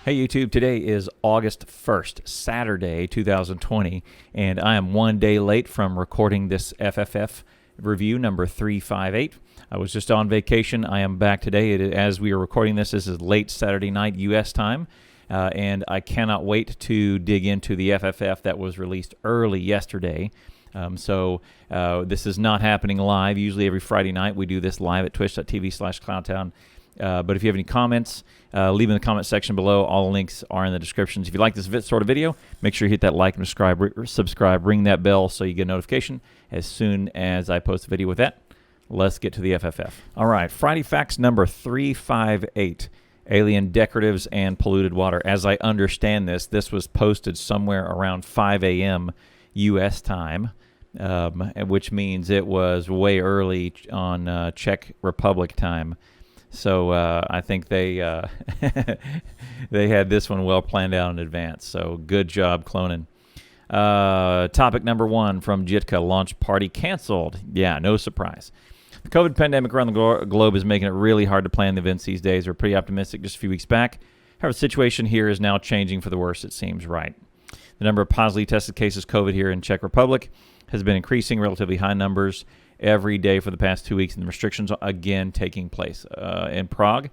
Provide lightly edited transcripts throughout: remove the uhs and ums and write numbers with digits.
Hey YouTube, today is August 1st, Saturday, 2020, and I am one day late from recording this FFF review number 358. I was just on vacation. I am back today. As we are recording this is late Saturday night U.S. time, and I cannot wait to dig into the FFF that was released early yesterday. This is not happening live. Usually every Friday night we do this live at twitch.tv/cloudtown. But if you have any comments, leave in the comment section below. All the links are in the descriptions. If you like this sort of video, make sure you hit that like and subscribe, ring that bell so you get a notification as soon as I post a video with that. Let's get to the FFF. All right, Friday Facts number 358, Alien Decoratives and Polluted Water. As I understand this was posted somewhere around 5 a.m. U.S. time, which means it was way early on Czech Republic time. So I think they they had this one well planned out in advance. So good job cloning. Topic number 1 from Jitka: launch party canceled. Yeah, no surprise. The COVID pandemic around the globe is making it really hard to plan the events these days. We're pretty optimistic just a few weeks back. However, the situation here is now changing for the worse, it seems, right? The number of positively tested cases of COVID here in Czech Republic has been increasing, relatively high numbers every day for the past 2 weeks, and the restrictions again taking place. In Prague,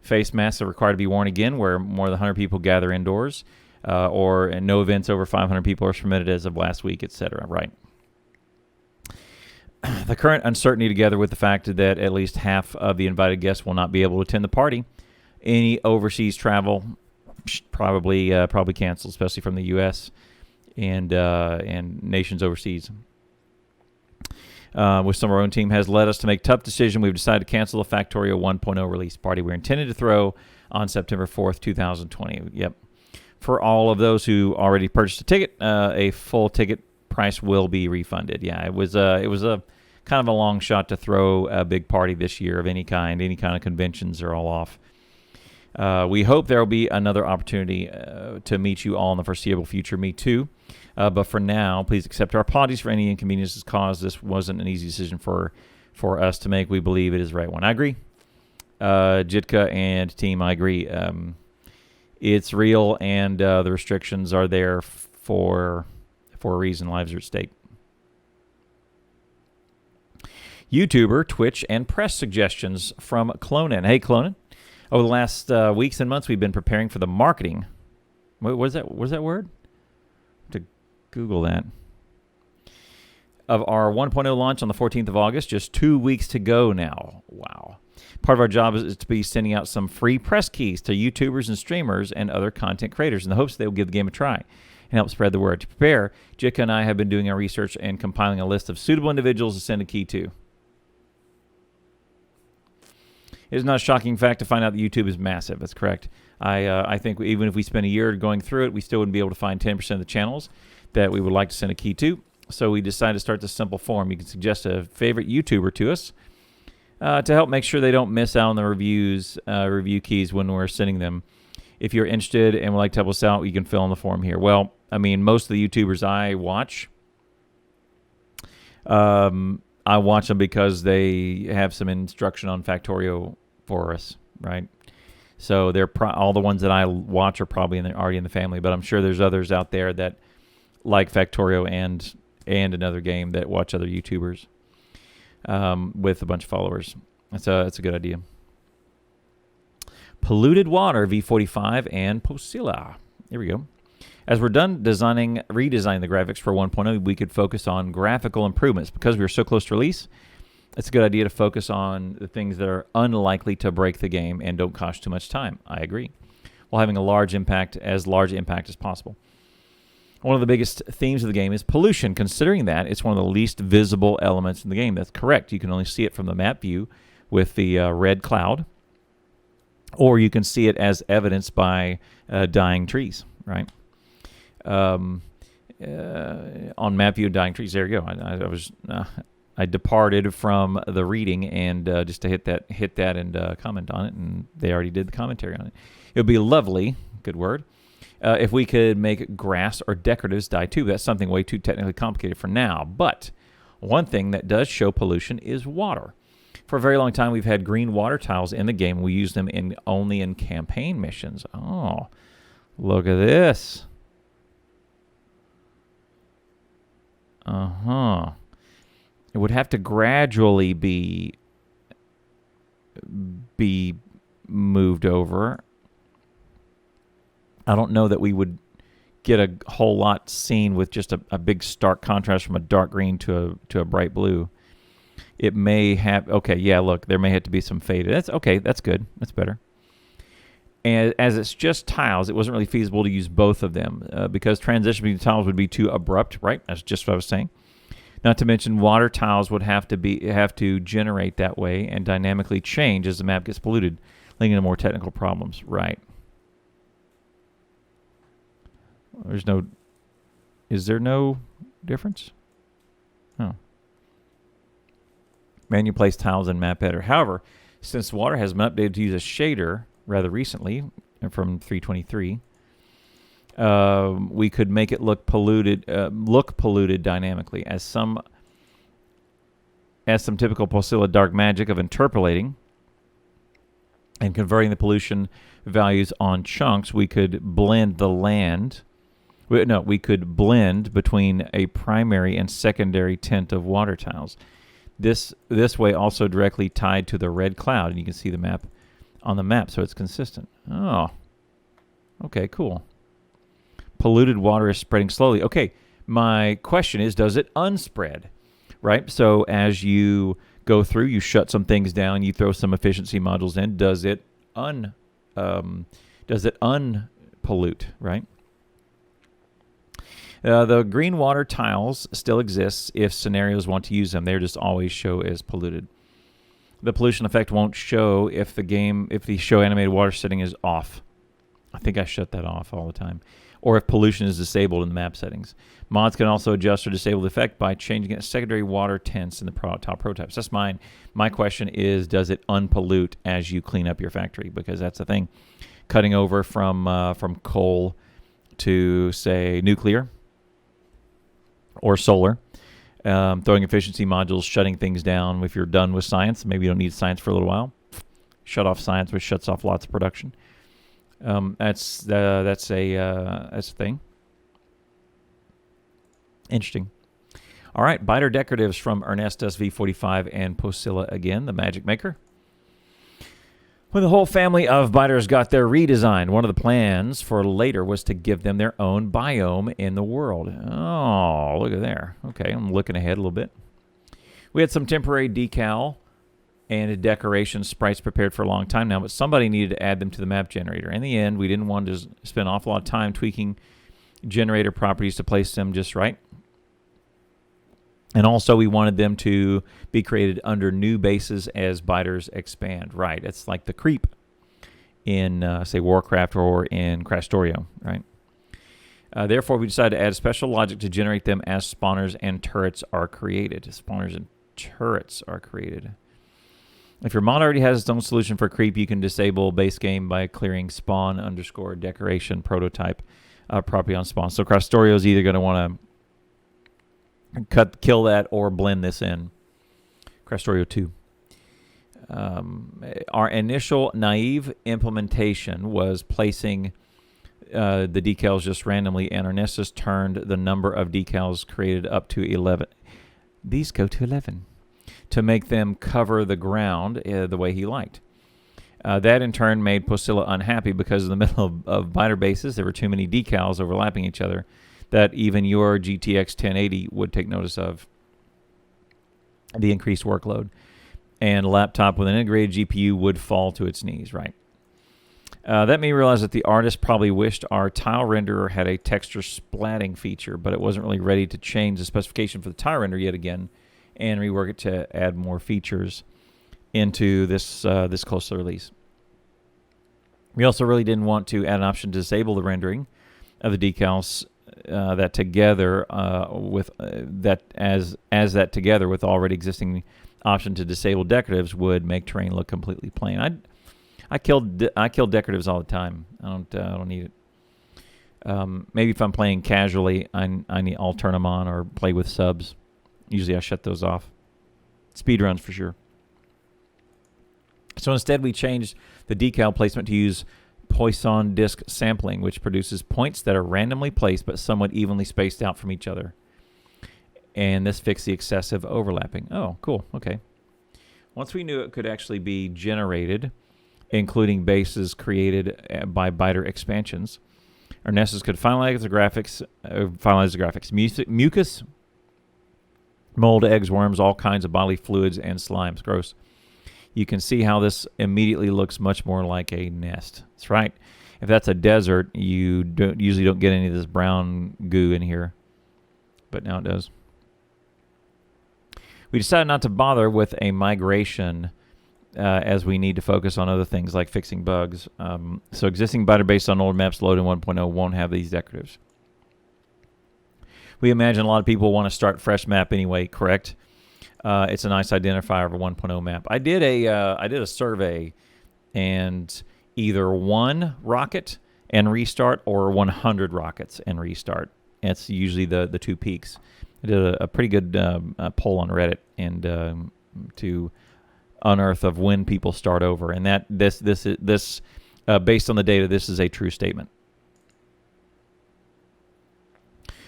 face masks are required to be worn again where more than 100 people gather indoors, and no events over 500 people are permitted as of last week, etc. Right. The current uncertainty, together with the fact that at least half of the invited guests will not be able to attend the party, any overseas travel probably canceled, especially from the U.S. and nations overseas. With some of our own team has led us to make a tough decision. We've decided to cancel the Factorio 1.0 release party we're intended to throw on September 4th, 2020. Yep. For all of those who already purchased a ticket, a full ticket price will be refunded. Yeah, it was a kind of a long shot to throw a big party this year of any kind. Any kind of conventions are all off. We hope there will be another opportunity to meet you all in the foreseeable future. Me too. But for now, please accept our apologies for any inconveniences caused. This wasn't an easy decision for us to make. We believe it is the right one. I agree. Jitka and team, I agree. It's real, and the restrictions are there for a reason. Lives are at stake. YouTuber, Twitch, and press suggestions from Clonin. Hey, Clonin. Over the last weeks and months, we've been preparing for the marketing. What is that? What is that word? To Google that. Of our 1.0 launch on the 14th of August, just 2 weeks to go now. Wow. Part of our job is to be sending out some free press keys to YouTubers and streamers and other content creators in the hopes they will give the game a try and help spread the word. To prepare, Jitka and I have been doing our research and compiling a list of suitable individuals to send a key to. It is not a shocking fact to find out that YouTube is massive. That's correct. I think even if we spent a year going through it, we still wouldn't be able to find 10% of the channels that we would like to send a key to. So we decided to start this simple form. You can suggest a favorite YouTuber to us to help make sure they don't miss out on the review keys when we're sending them. If you're interested and would like to help us out, you can fill in the form here. Well, I mean, most of the YouTubers I watch, them because they have some instruction on Factorio for us, right? So they're all the ones that I watch are probably already in the family, but I'm sure there's others out there that like Factorio and another game that watch other YouTubers with a bunch of followers. That's a good idea. Polluted Water, V45, and Posila. Here we go. As we're done redesigning the graphics for 1.0, we could focus on graphical improvements. Because we are so close to release, it's a good idea to focus on the things that are unlikely to break the game and don't cost too much time. I agree. While having a large impact as possible. One of the biggest themes of the game is pollution. Considering that it's one of the least visible elements in the game. That's correct. You can only see it from the map view with the red cloud, or you can see it as evidenced by dying trees, right? On map view, dying trees. There you go. I departed from the reading and just to hit that and comment on it, and they already did the commentary on it. It would be lovely, good word, if we could make grass or decoratives die too. That's something way too technically complicated for now. But one thing that does show pollution is water. For a very long time, we've had green water tiles in the game. We use them only in campaign missions. Oh, look at this. It would have to gradually be moved over. I don't know that we would get a whole lot seen with just a big stark contrast from a dark green to a bright blue. It may have, okay, yeah, look, there may have to be some faded. That's okay, that's good. That's better. And as it's just tiles, it wasn't really feasible to use both of them because transition between tiles would be too abrupt, right? That's just what I was saying. Not to mention water tiles would have to generate that way and dynamically change as the map gets polluted, leading to more technical problems, right? Is there no difference? Oh. Menu place tiles in map header. However, since water has been updated to use a shader rather recently from 3.23, we could make it look polluted dynamically as some typical Posilla dark magic of interpolating and converting the pollution values on chunks. We could blend the land. We could blend between a primary and secondary tint of water tiles. This way also directly tied to the red cloud, and you can see the map on the map, so it's consistent. Oh, okay, cool. Polluted water is spreading slowly. Okay, my question is, does it unspread? Right? So as you go through, you shut some things down, you throw some efficiency modules in. Does it unpollute? Right? The green water tiles still exists if scenarios want to use them. They just always show as polluted. The pollution effect won't show if the show animated water setting is off. I think I shut that off all the time. Or if pollution is disabled in the map settings. Mods can also adjust or disable the effect by changing its secondary water tints in the top prototypes. That's mine. My question is, does it unpollute as you clean up your factory? Because that's the thing. Cutting over from coal to, say, nuclear or solar. Throwing efficiency modules, shutting things down. If you're done with science, maybe you don't need science for a little while. Shut off science, which shuts off lots of production. That's a thing. Interesting. All right, Biter Decoratives from Ernestus V45 and Posilla again, the Magic Maker. When the whole family of biters got their redesign, one of the plans for later was to give them their own biome in the world. Oh, look at there. Okay, I'm looking ahead a little bit. We had some temporary decal and decoration sprites prepared for a long time now, but somebody needed to add them to the map generator. In the end, we didn't want to spend an awful lot of time tweaking generator properties to place them just right. And also, we wanted them to be created under new bases as biters expand. Right, it's like the creep in, say, Warcraft or in Factorio, right? Therefore, we decided to add special logic to generate them as spawners and turrets are created. Spawners and turrets are created. If your mod already has its own solution for creep, you can disable base game by clearing spawn _ decoration prototype property on spawn. So Factorio is either going to want to kill that or blend this in. Factorio 2. Our initial naive implementation was placing the decals just randomly, and Ernestus turned the number of decals created up to 11. These go to 11 to make them cover the ground the way he liked. That in turn made Posilla unhappy because in the middle of biter bases there were too many decals overlapping each other that even your GTX 1080 would take notice of the increased workload. And a laptop with an integrated GPU would fall to its knees, right? That made me realize that the artist probably wished our tile renderer had a texture splatting feature, but it wasn't really ready to change the specification for the tile render yet again and rework it to add more features into this close to release. We also really didn't want to add an option to disable the rendering of the decals that together with together with already existing option to disable decoratives would make terrain look completely plain. I kill decoratives all the time. I don't need it. Maybe if I'm playing casually, I'll turn them on or play with subs. Usually I shut those off. Speedruns for sure. So instead, we changed the decal placement to use Poisson disc sampling, which produces points that are randomly placed but somewhat evenly spaced out from each other. And this fixed the excessive overlapping. Oh, cool. Okay. Once we knew it could actually be generated, including bases created by biter expansions, Ernestus could finalize the graphics. Mucus, mold, eggs, worms, all kinds of bodily fluids, and slimes. Gross. You can see how this immediately looks much more like a nest. That's right. If that's a desert, you usually don't get any of this brown goo in here, but now it does. We decided not to bother with a migration as we need to focus on other things like fixing bugs. So existing biter based on old maps loaded in 1.0 won't have these decoratives. We imagine a lot of people want to start fresh map anyway, correct? It's a nice identifier of a 1.0 map. I did a survey, and either 1 rocket and restart or 100 rockets and restart. It's usually the 2 peaks. I did a pretty good poll on Reddit and to unearth of when people start over, and that this based on the data, this is a true statement.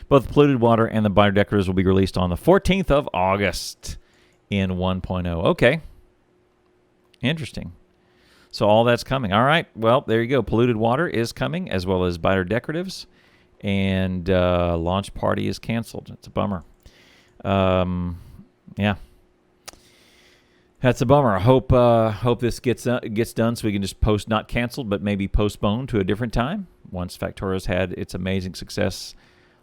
Both Polluted Water and the biter decoratives will be released on the 14th of August in 1.0. Okay. Interesting. So all that's coming. All right. Well, there you go. Polluted Water is coming, as well as biter decoratives. And launch party is canceled. It's a bummer. Yeah. That's a bummer. I hope this gets done so we can just post not canceled, but maybe postponed to a different time once Factorio's had its amazing success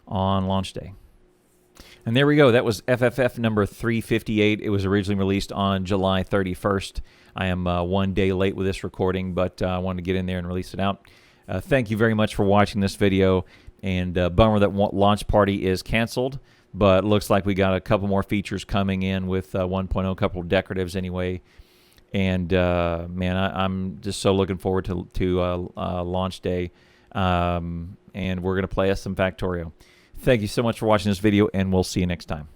on launch day. And there we go. That was FFF number 358. It was originally released on July 31st. I am 1 day late with this recording, but I wanted to get in there and release it out. Thank you very much for watching this video. And bummer that launch party is canceled, but looks like we got a couple more features coming in with 1.0, a couple of decoratives anyway. And man, I'm just so looking forward to launch day. And we're going to play us some Factorio. Thank you so much for watching this video, and we'll see you next time.